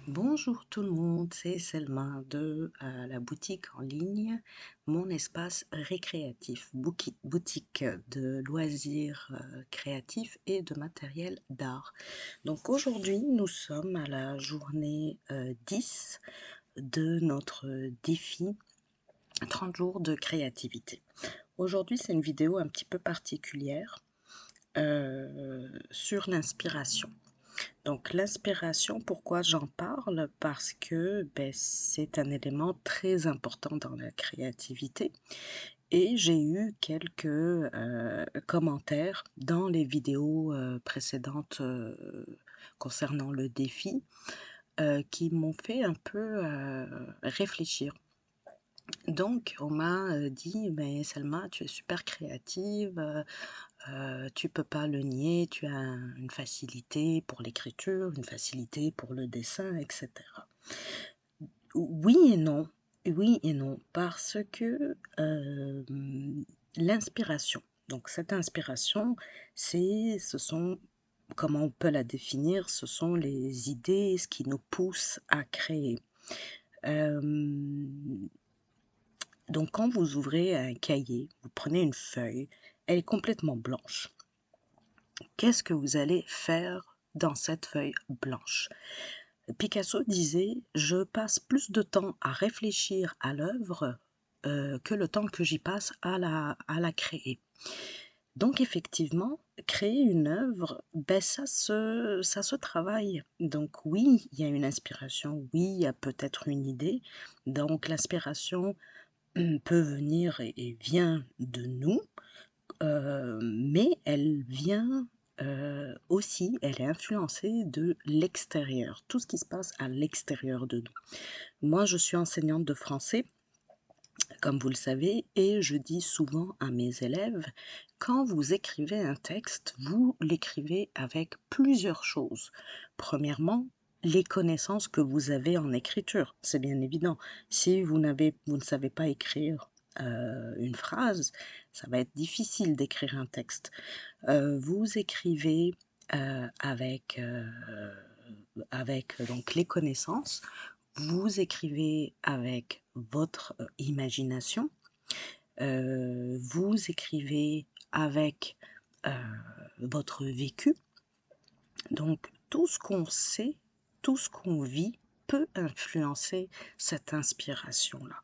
Bonjour tout le monde, c'est Selma de la boutique en ligne, mon espace récréatif, boutique de loisirs créatifs et de matériel d'art. Donc aujourd'hui, nous sommes à la journée 10 de notre défi 30 jours de créativité. Aujourd'hui, c'est une vidéo un petit peu particulière sur l'inspiration. Donc l'inspiration, pourquoi j'en parle? Parce que c'est un élément très important dans la créativité et j'ai eu quelques commentaires dans les vidéos précédentes concernant le défi qui m'ont fait un peu réfléchir. Donc on m'a dit, mais Selma, tu es super créative, tu peux pas le nier, tu as une facilité pour l'écriture, une facilité pour le dessin, etc. Oui et non, oui et non, parce que l'inspiration, donc cette inspiration, ce sont, comment on peut la définir, ce sont les idées, ce qui nous pousse à créer. Euh, donc quand vous ouvrez un cahier, vous prenez une feuille, elle est complètement blanche. Qu'est-ce que vous allez faire dans cette feuille blanche? Picasso disait: je passe plus de temps à réfléchir à l'œuvre que le temps que j'y passe à la créer. Donc effectivement, créer une œuvre, ça se travaille. Donc oui, il y a une inspiration, oui, il y a peut-être une idée. Donc l'inspiration peut venir et vient de nous, mais elle vient aussi, elle est influencée de l'extérieur, tout ce qui se passe à l'extérieur de nous. Moi, je suis enseignante de français, comme vous le savez, et je dis souvent à mes élèves, quand vous écrivez un texte, vous l'écrivez avec plusieurs choses. Premièrement, les connaissances que vous avez en écriture, c'est bien évident. Si vous ne savez pas écrire une phrase, ça va être difficile d'écrire un texte. Vous écrivez avec donc les connaissances, vous écrivez avec votre imagination, vous écrivez avec euh, votre vécu. Donc tout ce qu'on sait, tout ce qu'on vit peut influencer cette inspiration-là.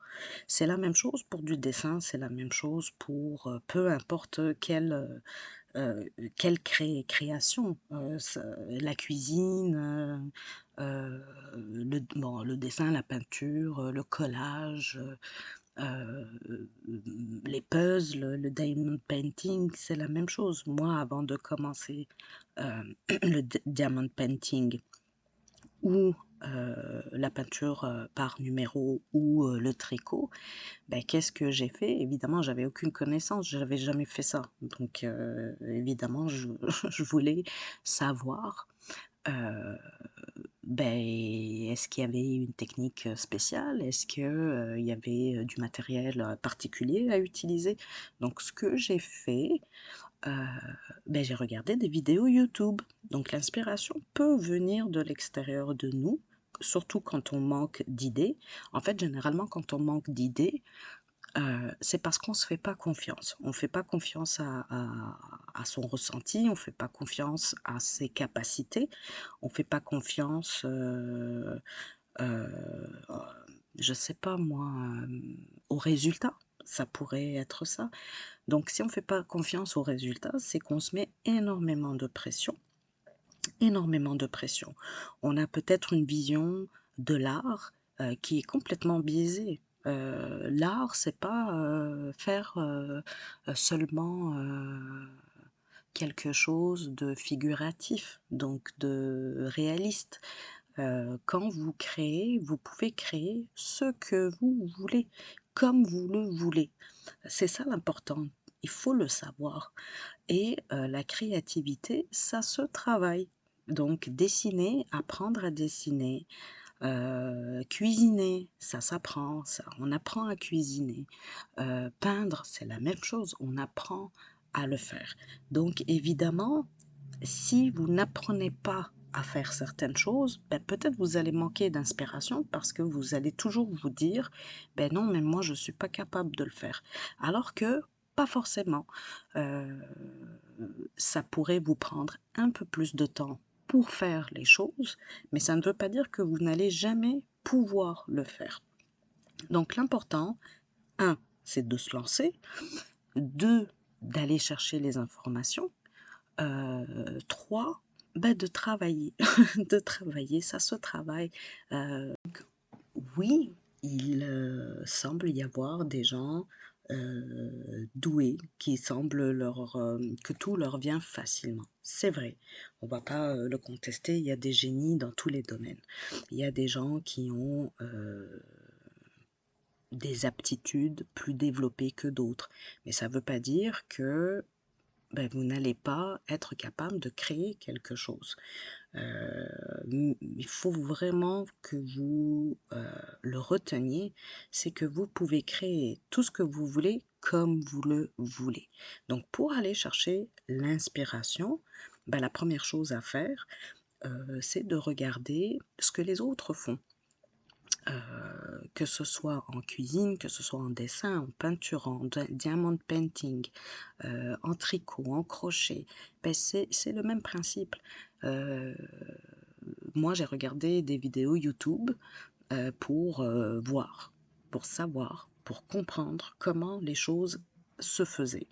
C'est la même chose pour du dessin, c'est la même chose pour peu importe quelle création, la cuisine, le dessin, la peinture, le collage, euh, les puzzles, le diamond painting, c'est la même chose. Moi, avant de commencer le diamond painting ou la peinture par numéro ou le tricot, qu'est-ce que j'ai fait? Évidemment, j'avais aucune connaissance, j'avais jamais fait ça. Donc, évidemment, je voulais savoir, euh, est-ce qu'il y avait une technique spéciale? Est-ce qu'il y avait du matériel particulier à utiliser? Donc, ce que j'ai fait, euh, j'ai regardé des vidéos YouTube. Donc, l'inspiration peut venir de l'extérieur de nous, surtout quand on manque d'idées. En fait, généralement, quand on manque d'idées, c'est parce qu'on ne se fait pas confiance. On ne fait pas confiance à son ressenti, on ne fait pas confiance à ses capacités, on ne fait pas confiance, euh, je ne sais pas moi, au résultat. Ça pourrait être ça. Donc si on ne fait pas confiance au résultat, c'est qu'on se met énormément de pression. Énormément de pression. On a peut-être une vision de l'art qui est complètement biaisée. L'art, c'est pas faire seulement quelque chose de figuratif, donc de réaliste. Quand vous créez, vous pouvez créer ce que vous voulez, comme vous le voulez. C'est ça l'important. Il faut le savoir. Et la créativité, ça se travaille. Donc dessiner, apprendre à dessiner, cuisiner, ça s'apprend, ça, on apprend à cuisiner. Peindre, c'est la même chose, on apprend à le faire. Donc évidemment, si vous n'apprenez pas à faire certaines choses, ben, peut-être vous allez manquer d'inspiration parce que vous allez toujours vous dire, ben non, mais moi je ne suis pas capable de le faire. Alors que pas forcément. Euh, Ça pourrait vous prendre un peu plus de temps pour faire les choses, mais ça ne veut pas dire que vous n'allez jamais pouvoir le faire. Donc l'important, un, c'est de se lancer, deux, d'aller chercher les informations, trois, ben de travailler. De travailler, ça se travaille. Oui, il semble y avoir des gens doués qui semblent que tout leur vient facilement. C'est vrai, on va pas le contester, il y a des génies dans tous les domaines. Il y a des gens qui ont des aptitudes plus développées que d'autres. Mais ça ne veut pas dire que ben, vous n'allez pas être capable de créer quelque chose. Il faut vraiment que vous le reteniez, c'est que vous pouvez créer tout ce que vous voulez comme vous le voulez. Donc pour aller chercher l'inspiration, ben, la première chose à faire, c'est de regarder ce que les autres font. Que ce soit en cuisine, que ce soit en dessin, en peinture, en diamond painting, en tricot, en crochet, ben c'est le même principe. Euh, Moi, j'ai regardé des vidéos YouTube pour voir, pour savoir, pour comprendre comment les choses se faisaient.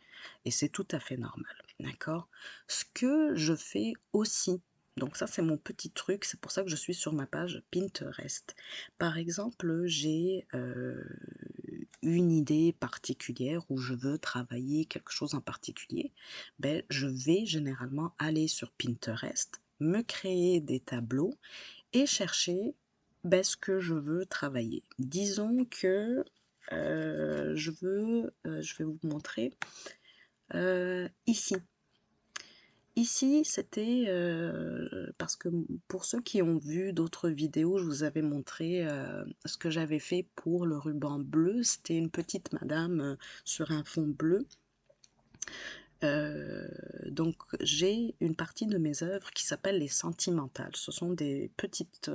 Et c'est tout à fait normal, d'accord? Ce que je fais aussi, donc ça c'est mon petit truc, c'est pour ça que je suis sur ma page Pinterest. Par exemple, j'ai une idée particulière où je veux travailler quelque chose en particulier, ben, je vais généralement aller sur Pinterest, me créer des tableaux et chercher ben, ce que je veux travailler. Disons que je vais vous montrer ici. Ici, c'était parce que pour ceux qui ont vu d'autres vidéos, je vous avais montré ce que j'avais fait pour le ruban bleu. C'était une petite madame sur un fond bleu. Donc j'ai une partie de mes œuvres qui s'appelle les sentimentales. Ce sont des petites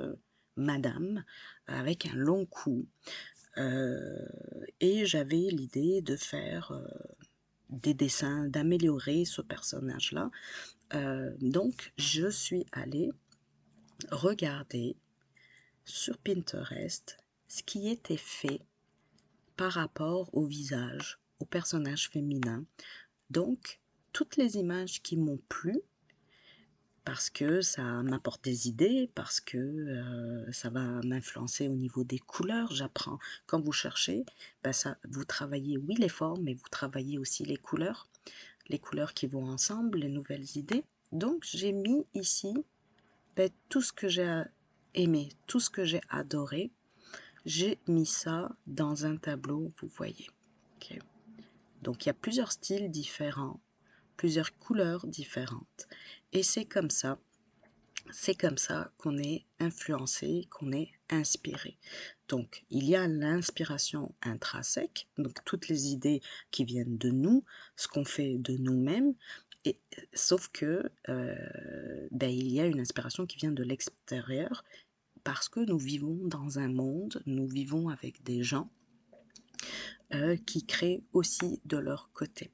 madames avec un long cou. Et j'avais l'idée de faire des dessins, d'améliorer ce personnage-là. Donc je suis allée regarder sur Pinterest ce qui était fait par rapport au visage, au personnage féminin. Donc, toutes les images qui m'ont plu, parce que ça m'apporte des idées, parce que ça va m'influencer au niveau des couleurs. J'apprends, quand vous cherchez, ben ça, vous travaillez, oui, les formes, mais vous travaillez aussi les couleurs qui vont ensemble, les nouvelles idées. Donc, j'ai mis ici ben, tout ce que j'ai aimé, tout ce que j'ai adoré. J'ai mis ça dans un tableau, vous voyez. Okay. Donc, il y a plusieurs styles différents, plusieurs couleurs différentes. Et c'est comme ça qu'on est influencé, qu'on est inspiré. Donc, il y a l'inspiration intrinsèque, donc toutes les idées qui viennent de nous, ce qu'on fait de nous-mêmes, et, sauf que ben, il y a une inspiration qui vient de l'extérieur, parce que nous vivons dans un monde, nous vivons avec des gens qui créent aussi de leur côté.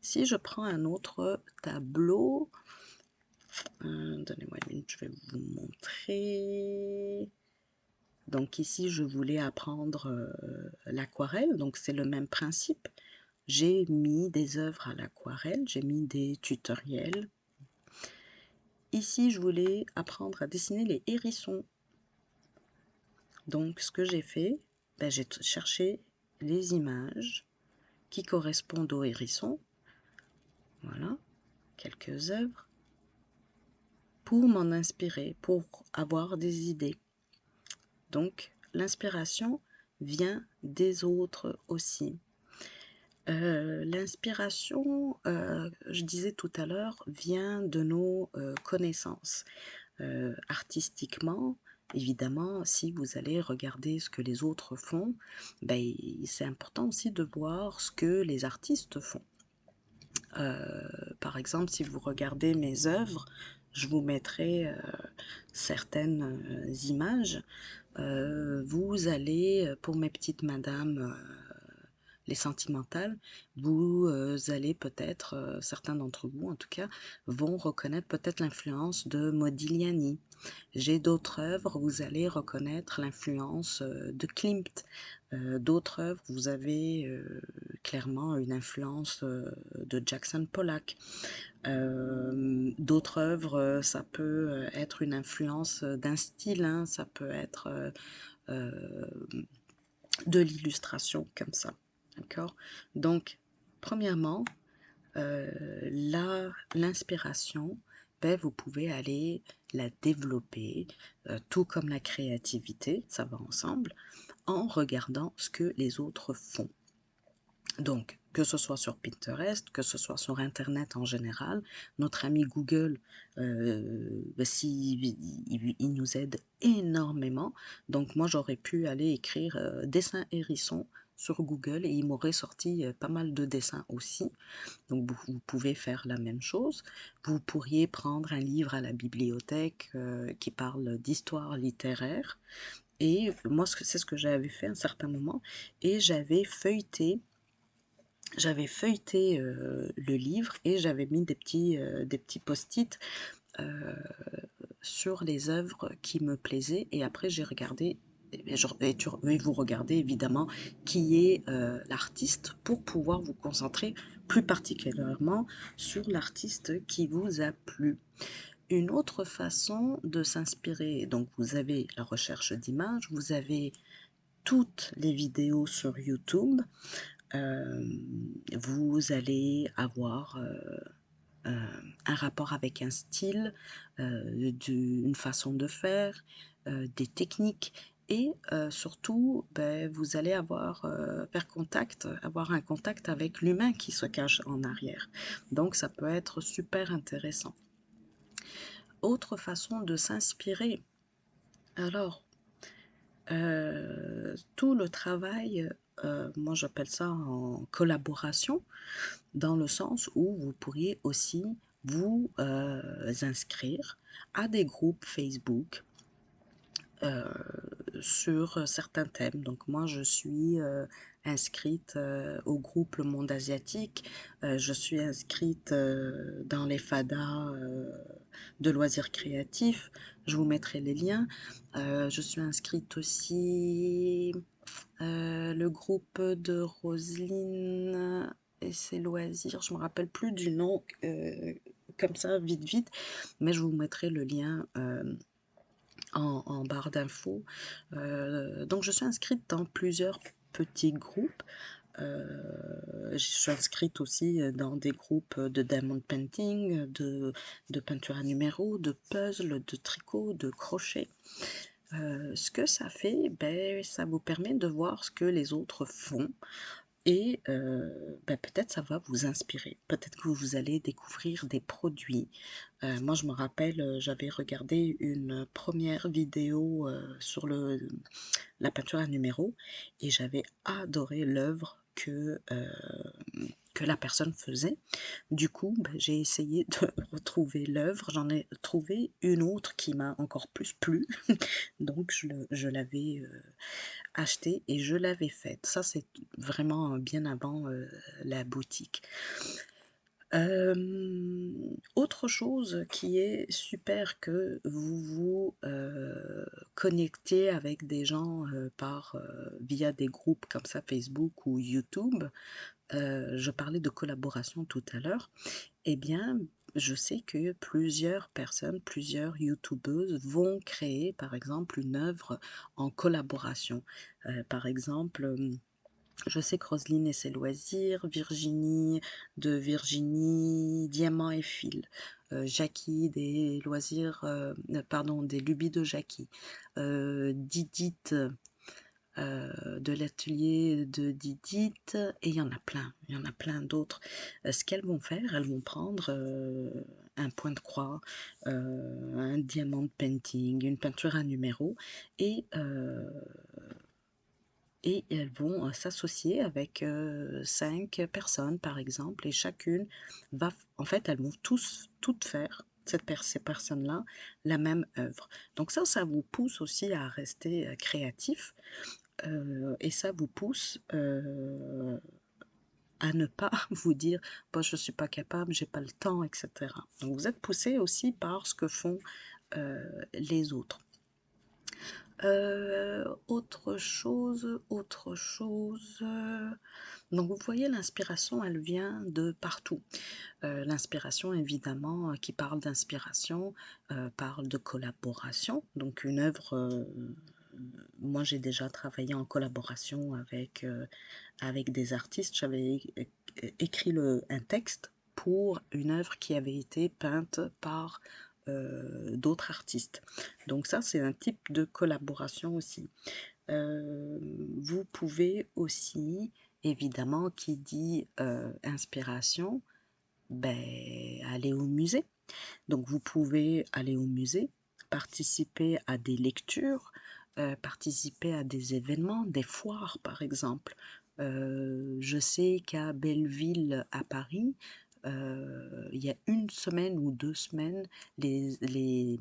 Si je prends un autre tableau, donnez-moi une minute, je vais vous montrer. Donc ici, je voulais apprendre l'aquarelle, donc c'est le même principe. J'ai mis des œuvres à l'aquarelle, j'ai mis des tutoriels. Ici, je voulais apprendre à dessiner les hérissons. Donc ce que j'ai fait, ben, j'ai cherché les images qui correspondent aux hérissons. Voilà, quelques œuvres pour m'en inspirer, pour avoir des idées. Donc, l'inspiration vient des autres aussi. L'inspiration, je disais tout à l'heure, vient de nos connaissances. Artistiquement, évidemment, si vous allez regarder ce que les autres font, ben, c'est important aussi de voir ce que les artistes font. Par exemple, si vous regardez mes œuvres, Je vous mettrai certaines images. Vous allez, pour mes petites madames, les sentimentales, vous allez peut-être, certains d'entre vous en tout cas, vont reconnaître peut-être l'influence de Modigliani. J'ai d'autres œuvres, vous allez reconnaître l'influence de Klimt. D'autres œuvres, vous avez clairement une influence de Jackson Pollock. D'autres œuvres, ça peut être une influence d'un style, hein, ça peut être de l'illustration comme ça. D'accord? Donc, premièrement, l'inspiration, ben, vous pouvez aller la développer, tout comme la créativité, ça va ensemble, en regardant ce que les autres font. Donc, que ce soit sur Pinterest, que ce soit sur Internet en général, notre ami Google, il nous aide énormément. Donc, moi, j'aurais pu aller écrire dessin hérisson sur Google et il m'aurait sorti pas mal de dessins aussi. Donc, vous pouvez faire la même chose. Vous pourriez prendre un livre à la bibliothèque qui parle d'histoire littéraire. Et moi, c'est ce que j'avais fait à un certain moment. Et j'avais feuilleté le livre et j'avais mis des petits post-it euh, sur les œuvres qui me plaisaient. Et après, j'ai regardé, et vous regardez évidemment qui est l'artiste pour pouvoir vous concentrer plus particulièrement sur l'artiste qui vous a plu. Une autre façon de s'inspirer, donc vous avez la recherche d'images, vous avez toutes les vidéos sur YouTube. Vous allez avoir un rapport avec un style, une façon de faire, des techniques et surtout, ben, vous allez avoir un contact avec l'humain qui se cache en arrière. Donc ça peut être super intéressant. Autre façon de s'inspirer. Alors, tout le travail, moi j'appelle ça en collaboration, dans le sens où vous pourriez aussi vous inscrire à des groupes Facebook euh, sur certains thèmes. Donc moi, je suis inscrite au groupe Le Monde Asiatique, je suis inscrite dans les fadas de loisirs créatifs, je vous mettrai les liens. Je suis inscrite aussi le groupe de Roselyne et ses loisirs, je me rappelle plus du nom comme ça, vite vite, mais je vous mettrai le lien en barre d'infos. Donc je suis inscrite dans plusieurs petits groupes. Je suis inscrite aussi dans des groupes de diamond painting, de peinture à numéro, de puzzle, de tricot, de crochet. Ce que ça fait, ben, ça vous permet de voir ce que les autres font et ben, peut-être ça va vous inspirer. Peut-être que vous allez découvrir des produits. Moi, je me rappelle, j'avais regardé une première vidéo sur la peinture à numéro et j'avais adoré l'œuvre que la personne faisait. Du coup, ben, j'ai essayé de retrouver l'œuvre. J'en ai trouvé une autre qui m'a encore plus plu. Donc, je l'avais achetée et je l'avais faite. Ça, c'est vraiment bien avant la boutique. Autre chose qui est super que vous vous connectez avec des gens via des groupes comme ça Facebook ou YouTube. Je parlais de collaboration tout à l'heure. Eh bien, je sais que plusieurs personnes, plusieurs youtubeuses vont créer par exemple une œuvre en collaboration. Par exemple, je sais que Roselyne et ses loisirs, Virginie de Virginie, Diamant et Fil, Jackie des loisirs, pardon, des lubies de Jackie, Didite de l'atelier de Didite, et il y en a plein d'autres. Ce qu'elles vont faire, elles vont prendre un point de croix, un diamant painting, une peinture à numéro, et elles vont s'associer avec 5 personnes par exemple et chacune en fait elles vont toutes faire ces personnes-là, la même œuvre. Donc ça vous pousse aussi à rester créatif et ça vous pousse à ne pas vous dire bon, je ne suis pas capable, j'ai pas le temps, etc. Donc vous êtes poussé aussi par ce que font les autres. Autre chose. Donc vous voyez, l'inspiration, elle vient de partout. L'inspiration, évidemment, qui parle d'inspiration, parle de collaboration. Donc une œuvre, moi j'ai déjà travaillé en collaboration avec des artistes. J'avais écrit un texte pour une œuvre qui avait été peinte par d'autres artistes. Donc ça, c'est un type de collaboration aussi. Vous pouvez aussi, évidemment, qui dit inspiration, ben, aller au musée. Donc vous pouvez aller au musée, participer à des lectures, participer à des événements, des foires par exemple. Je sais qu'à Belleville, à Paris, il y a une semaine ou 2 semaines, les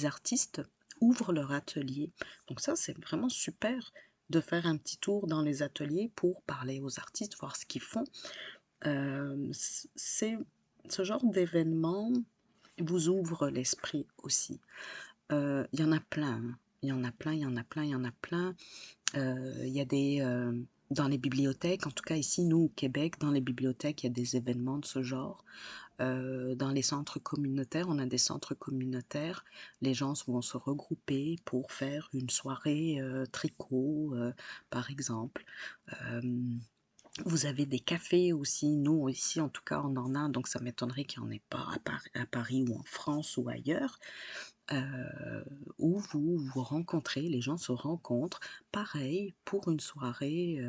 artistes ouvrent leur atelier. Donc ça, c'est vraiment super de faire un petit tour dans les ateliers pour parler aux artistes, voir ce qu'ils font. C'est ce genre d'événement vous ouvre l'esprit aussi. Il y en a plein, hein. Il y en a plein, il y en a plein, il y en a plein. Il y a des... dans les bibliothèques, en tout cas ici, nous, au Québec, dans les bibliothèques, il y a des événements de ce genre. Dans les centres communautaires, on a des centres communautaires. Les gens vont se regrouper pour faire une soirée tricot, par exemple. Euh, Vous avez des cafés aussi, nous ici en tout cas on en a, donc ça m'étonnerait qu'il n'y en ait pas à Paris ou en France ou ailleurs, où vous rencontrez, les gens se rencontrent, pareil pour une soirée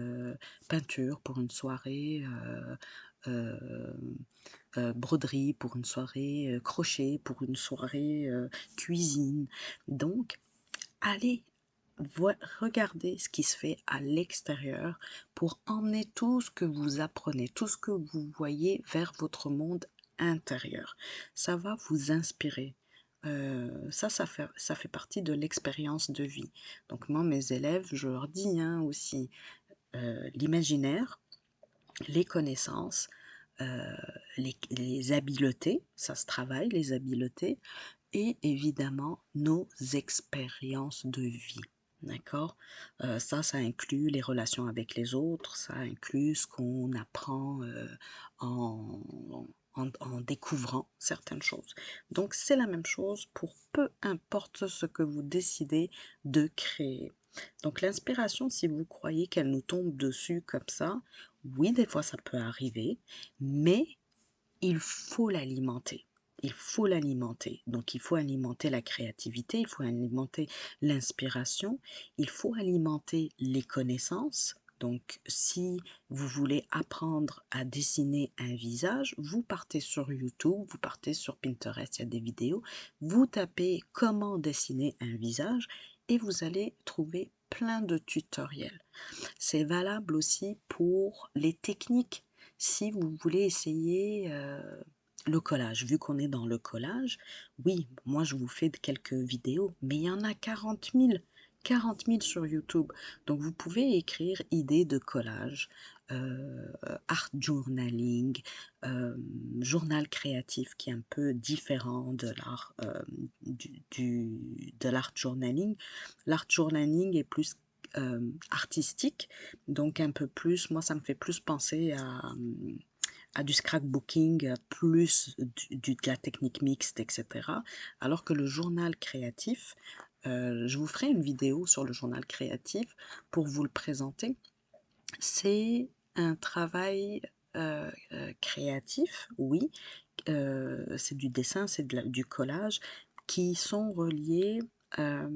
peinture, pour une soirée euh, broderie, pour une soirée crochet, pour une soirée cuisine. Donc allez regardez ce qui se fait à l'extérieur pour emmener tout ce que vous apprenez, tout ce que vous voyez vers votre monde intérieur. Ça va vous inspirer. Ça fait partie de l'expérience de vie. Donc moi, mes élèves, je leur dis hein, aussi, l'imaginaire, les connaissances, euh, les habiletés, ça se travaille, les habiletés, et évidemment nos expériences de vie. D'accord. Ça inclut les relations avec les autres, ça inclut ce qu'on apprend en, en découvrant certaines choses. Donc c'est la même chose pour peu importe ce que vous décidez de créer. Donc l'inspiration, si vous croyez qu'elle nous tombe dessus comme ça, oui, des fois ça peut arriver, mais il faut l'alimenter. Il faut l'alimenter. Donc il faut alimenter la créativité, il faut alimenter l'inspiration, il faut alimenter les connaissances. Donc si vous voulez apprendre à dessiner un visage, vous partez sur YouTube, vous partez sur Pinterest, il y a des vidéos, vous tapez comment dessiner un visage et vous allez trouver plein de tutoriels. C'est valable aussi pour les techniques. Si vous voulez essayer le collage, vu qu'on est dans le collage, oui, moi je vous fais quelques vidéos, mais il y en a 40 000. 40 000 sur YouTube. Donc vous pouvez écrire idées de collage, art journaling, journal créatif qui est un peu différent de l'art de l'art journaling. L'art journaling est plus artistique, donc un peu plus, moi ça me fait plus penser à du scrapbooking, plus de la technique mixte, etc. Alors que le journal créatif, je vous ferai une vidéo sur le journal créatif pour vous le présenter. C'est un travail créatif, oui, c'est du dessin, c'est du collage, qui sont reliés euh,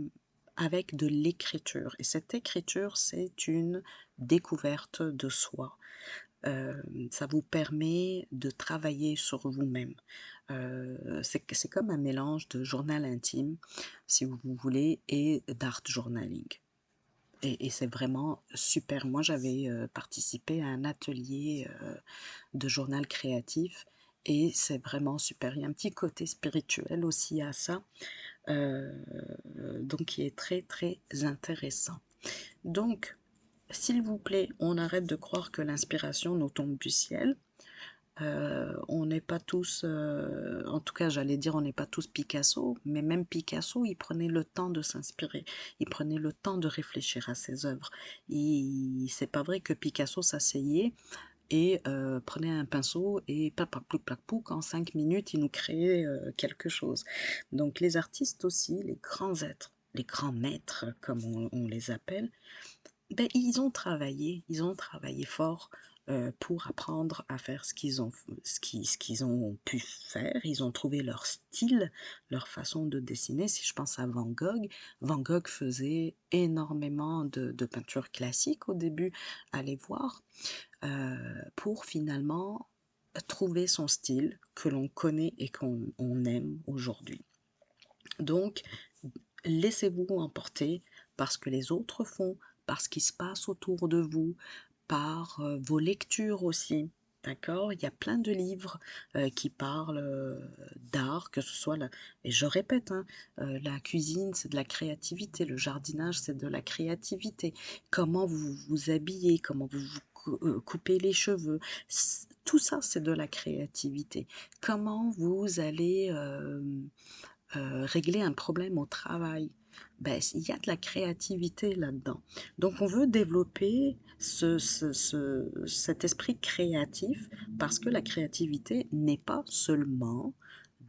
avec de l'écriture. Et cette écriture, c'est une découverte de soi. Ça vous permet de travailler sur vous-même. C'est comme un mélange de journal intime, si vous voulez, et d'art journaling. Et c'est vraiment super. Moi, j'avais participé à un atelier de journal créatif et c'est vraiment super. Il y a un petit côté spirituel aussi à ça, euh, donc qui est très très intéressant. Donc, s'il vous plaît, on arrête de croire que l'inspiration nous tombe du ciel. On n'est pas tous, en tout cas j'allais dire on n'est pas tous Picasso, mais même Picasso, il prenait le temps de s'inspirer, il prenait le temps de réfléchir à ses œuvres. C'est pas vrai que Picasso s'asseyait et prenait un pinceau et plac en 5 minutes il nous créait quelque chose. Donc les artistes aussi, les grands êtres, les grands maîtres comme on les appelle, ben, ils ont travaillé fort pour apprendre à faire ce qu'ils ont pu faire. Ils ont trouvé leur style, leur façon de dessiner. Si je pense à Van Gogh faisait énormément de peinture classique au début, allez voir, pour finalement trouver son style que l'on connaît et qu'on aime aujourd'hui. Donc, laissez-vous emporter par ce que les autres font, par ce qui se passe autour de vous, par vos lectures aussi. D'accord? Il y a plein de livres qui parlent d'art, que ce soit, et je répète, hein, la cuisine, c'est de la créativité, le jardinage, c'est de la créativité. Comment vous vous habillez, comment vous coupez les cheveux, tout ça, c'est de la créativité. Comment vous allez régler un problème au travail, ben, il y a de la créativité là-dedans. Donc on veut développer cet esprit créatif parce que la créativité n'est pas seulement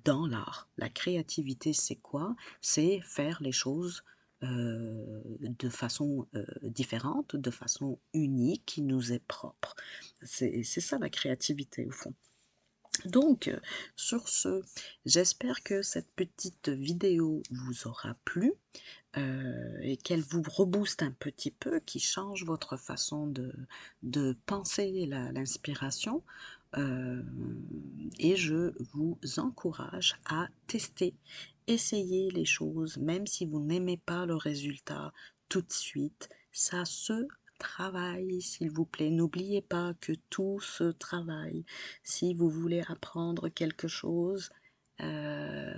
dans l'art. La créativité, c'est quoi? C'est faire les choses de façon différente, de façon unique, qui nous est propre. C'est ça la créativité au fond. Donc, sur ce, j'espère que cette petite vidéo vous aura plu et qu'elle vous rebooste un petit peu, qui change votre façon de penser l'inspiration. Euh, et je vous encourage à tester, essayer les choses, même si vous n'aimez pas le résultat tout de suite, ça se travaille, s'il vous plaît. N'oubliez pas que tout se travaille. Si vous voulez apprendre quelque chose, euh,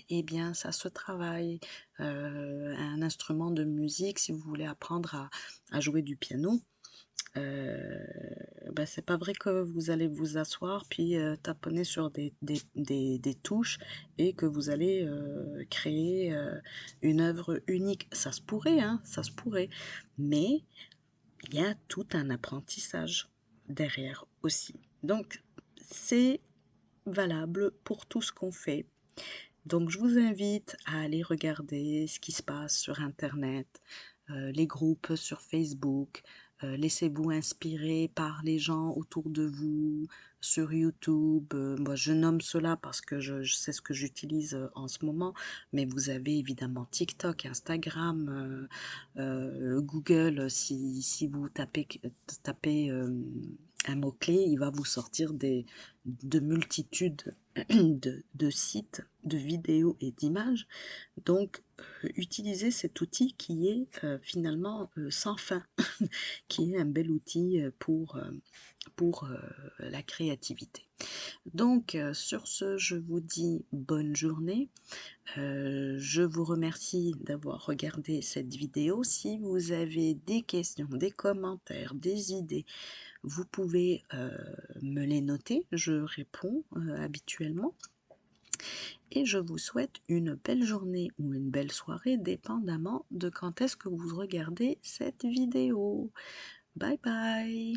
eh bien, ça se travaille. Un instrument de musique, si vous voulez apprendre à jouer du piano, euh, ben, c'est pas vrai que vous allez vous asseoir puis taponner sur des touches et que vous allez créer une œuvre unique. Ça se pourrait, hein, ça se pourrait. Mais il y a tout un apprentissage derrière aussi. Donc, c'est valable pour tout ce qu'on fait. Donc, je vous invite à aller regarder ce qui se passe sur Internet, les groupes sur Facebook. Laissez-vous inspirer par les gens autour de vous sur YouTube. Moi, je nomme cela parce que je sais ce que j'utilise en ce moment, mais vous avez évidemment TikTok, Instagram, Google. Si vous tapez un mot-clé, il va vous sortir de multitudes de sites, de vidéos et d'images. Donc, utilisez cet outil qui est finalement sans fin, qui est un bel outil pour la créativité. Donc, sur ce, je vous dis bonne journée. Je vous remercie d'avoir regardé cette vidéo. Si vous avez des questions, des commentaires, des idées, vous pouvez me les noter. Je réponds habituellement. Et je vous souhaite une belle journée ou une belle soirée, dépendamment de quand est-ce que vous regardez cette vidéo. Bye bye!